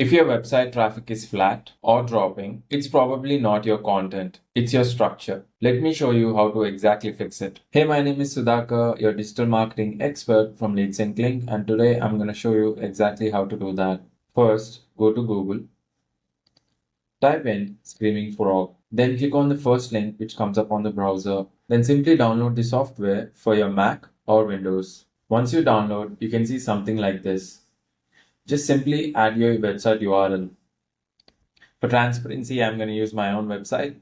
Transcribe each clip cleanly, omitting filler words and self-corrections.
If your website traffic is flat or dropping, it's probably not your content, it's your structure. Let me show you how to exactly fix it. Hey, my name is Sudhakar, your digital marketing expert from LeadSynclink, and today I'm going to show you exactly how to do that. First, go to Google, type in Screaming Frog, then click on the first link which comes up on the browser. Then simply download the software for your Mac or Windows. Once you download, you can see something like this. Just simply add your website URL. For transparency, I'm going to use my own website.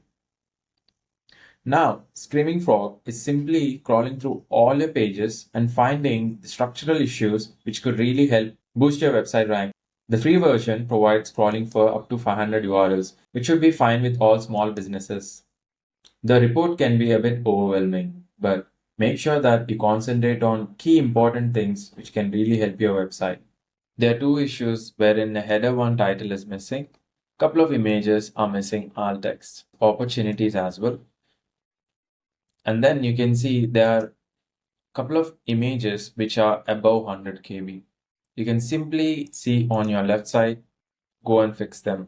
Now, Screaming Frog is simply crawling through all your pages and finding the structural issues which could really help boost your website rank. The free version provides crawling for up to 500 URLs, which should be fine with all small businesses. The report can be a bit overwhelming, but make sure that you concentrate on key important things which can really help your website. There are two issues wherein the header 1 title is missing, couple of images are missing alt text, opportunities as well. And then you can see there are a couple of images which are above 100 KB. You can simply see on your left side, go and fix them.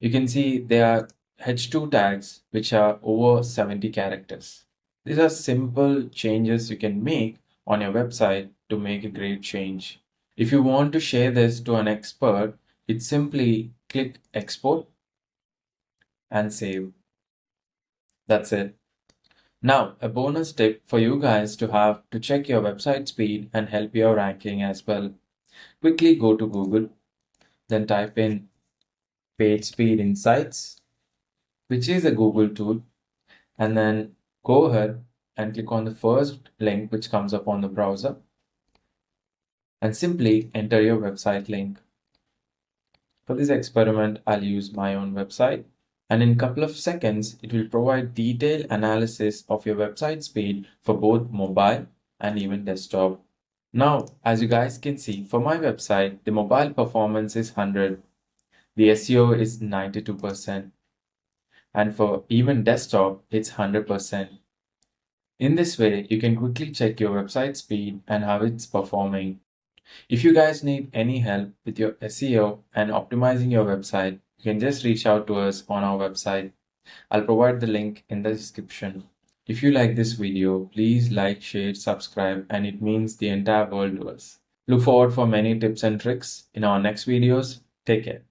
You can see there are H2 tags which are over 70 characters. These are simple changes you can make on your website to make a great change. If you want to share this to an expert, it's simply click export and save. That's it. Now, a bonus tip for you guys to have to check your website speed and help your ranking as well. Quickly go to Google, then type in PageSpeed Insights, which is a Google tool, and then go ahead and click on the first link which comes up on the browser and simply enter your website link. For this experiment, I'll use my own website, and in a couple of seconds, it will provide detailed analysis of your website speed for both mobile and even desktop. Now, as you guys can see, for my website, the mobile performance is 100, the SEO is 92%, and for even desktop, it's 100%. In this way, you can quickly check your website speed and how it's performing. If you guys need any help with your SEO and optimizing your website, you can just reach out to us on our website. I'll provide the link in the description. If you like this video, please like, share, subscribe, and it means the entire world to us. Look forward for many tips and tricks in our next videos. Take care.